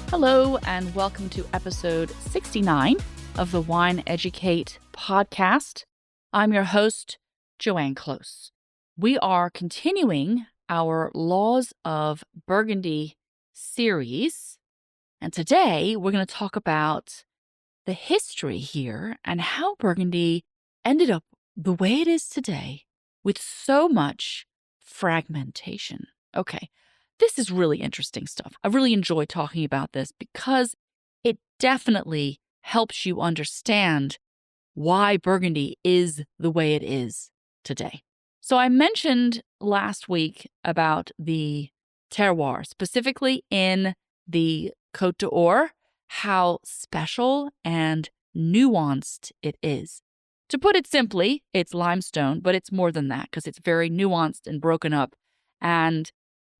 Hello, and welcome to episode 69 of the Wine Educate podcast. I'm your host, Joanne Close. We are continuing our Laws of Burgundy series, and today we're going to talk about the history here and how Burgundy ended up the way it is today with so much fragmentation. Okay. This is really interesting stuff. I really enjoy talking about this because it definitely helps you understand why Burgundy is the way it is today. So I mentioned last week about the terroir, specifically in the Côte d'Or, how special and nuanced it is. To put it simply, it's limestone, but it's more than that because it's very nuanced and broken up. And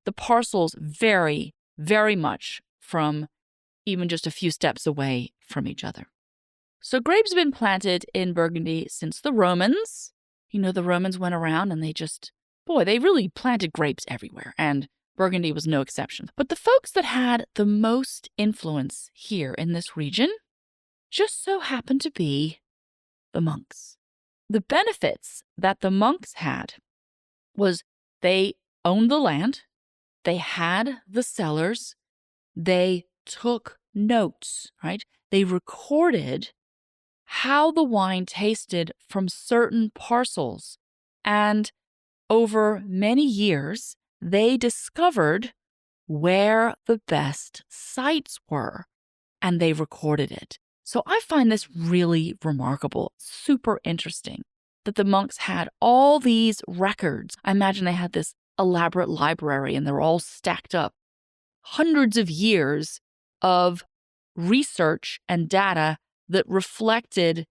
the parcels vary very much from even just a few steps away from each other. So grapes have been planted in Burgundy since the Romans. The Romans went around and they really planted grapes everywhere, and Burgundy was no exception. But the folks that had the most influence here in this region just so happened to be the monks. The benefits that the monks had was they owned the land, they had the cellars, they took notes, right? They recorded how the wine tasted from certain parcels. And over many years, they discovered where the best sites were, and they recorded it. So I find this really remarkable, super interesting, that the monks had all these records. I imagine they had this elaborate library and they're all stacked up. Hundreds of years of research and data that reflected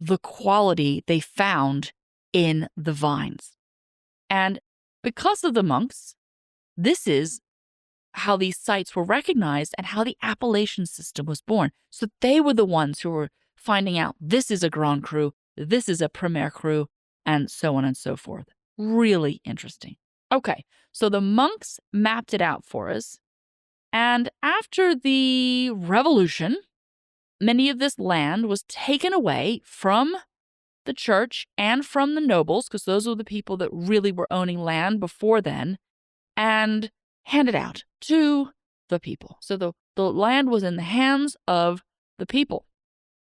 the quality they found in the vines. And because of the monks, this is how these sites were recognized and how the appellation system was born. So they were the ones who were finding out this is a Grand Cru, this is a Premier Crus, and so on and so forth. Really interesting. Okay, so the monks mapped it out for us. And after the revolution, many of this land was taken away from the church and from the nobles, because those were the people that really were owning land before then, and handed out to the people. So the land was in the hands of the people.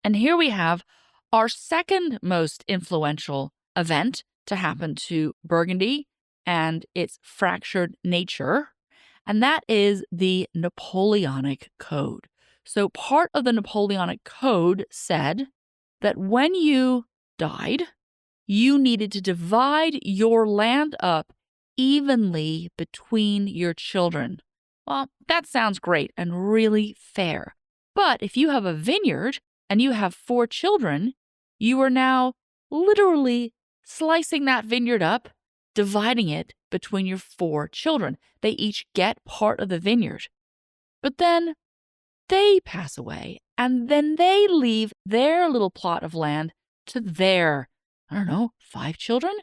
And here we have our second most influential event to happen to Burgundy and its fractured nature, and that is the Napoleonic Code. So part of the Napoleonic Code said that when you died, you needed to divide your land up evenly between your children. Well, that sounds great and really fair. But if you have a vineyard and you have 4 children, you are now literally slicing that vineyard up, dividing it between your 4 children. They each get part of the vineyard. But then they pass away, and then they leave their little plot of land to their, 5 children?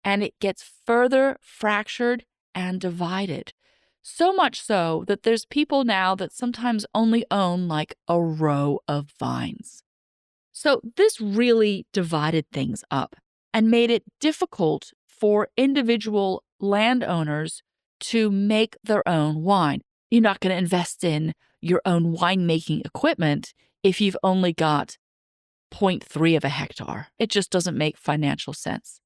And it gets further fractured and divided. So much so that there's people now that sometimes only own like a row of vines. So this really divided things up and made it difficult for individual landowners to make their own wine. You're not going to invest in your own winemaking equipment if you've only got 0.3 of a hectare. It just doesn't make financial sense.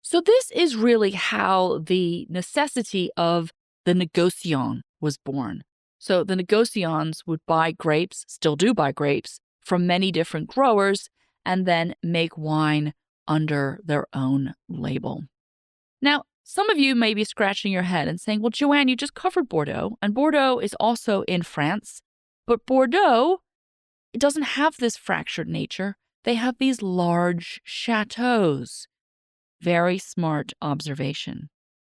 So this is really how the necessity of the négociant was born. So the négociants would buy grapes, still do buy grapes, from many different growers and then make wine under their own label. Now, some of you may be scratching your head and saying, well, Joanne, you just covered Bordeaux, and Bordeaux is also in France. But Bordeaux, it doesn't have this fractured nature. They have these large chateaus. Very smart observation.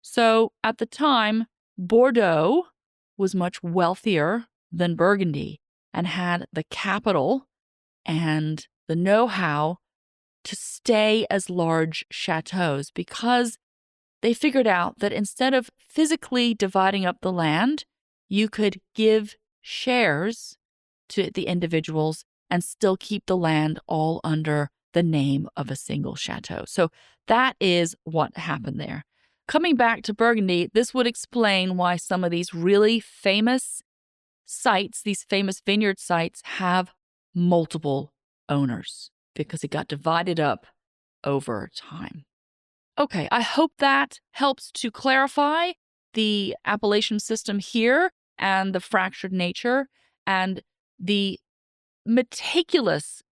So at the time, Bordeaux was much wealthier than Burgundy and had the capital and the know-how to stay as large chateaus because they figured out that instead of physically dividing up the land, you could give shares to the individuals and still keep the land all under the name of a single chateau. So that is what happened there. Coming back to Burgundy, this would explain why some of these really famous sites, these famous vineyard sites, have multiple owners because it got divided up over time. Okay, I hope that helps to clarify the appellation system here and the fractured nature and the meticulous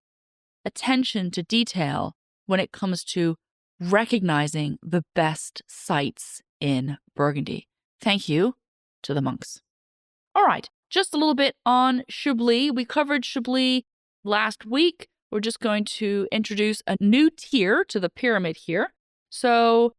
attention to detail when it comes to recognizing the best sites in Burgundy. Thank you to the monks. All right, just a little bit on Chablis. We covered Chablis last week. We're just going to introduce a new tier to the pyramid here. So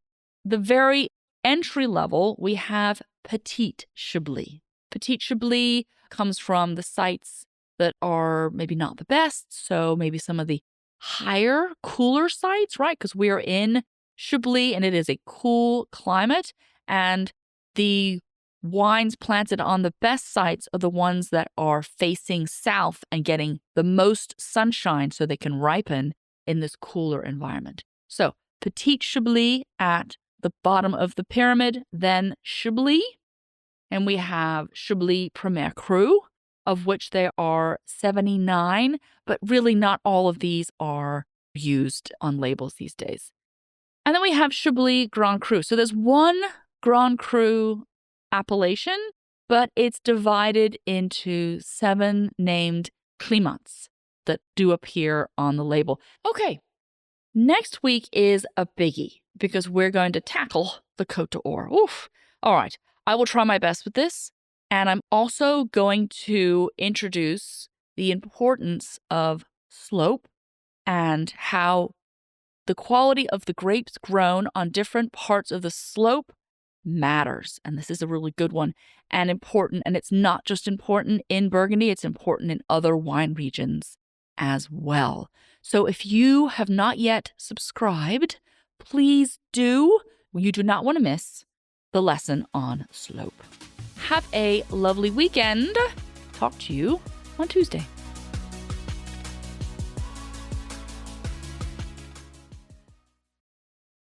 the very entry level, we have Petit Chablis. Petit Chablis comes from the sites that are maybe not the best. So maybe some of the higher, cooler sites, right? Because we are in Chablis and it is a cool climate. And the wines planted on the best sites are the ones that are facing south and getting the most sunshine so they can ripen in this cooler environment. So Petit Chablis at the bottom of the pyramid, then Chablis. And we have Chablis Premier Crus, of which there are 79, but really not all of these are used on labels these days. And then we have Chablis Grand Cru. So there's one Grand Cru appellation, but it's divided into 7 named climats that do appear on the label. Okay, next week is a biggie because we're going to tackle the Côte d'Or. Oof. All right, I will try my best with this. And I'm also going to introduce the importance of slope and how the quality of the grapes grown on different parts of the slope matters. And this is a really good one and important. And it's not just important in Burgundy, it's important in other wine regions as well. So if you have not yet subscribed, please do. You do not want to miss the lesson on slope. Have a lovely weekend. Talk to you on Tuesday.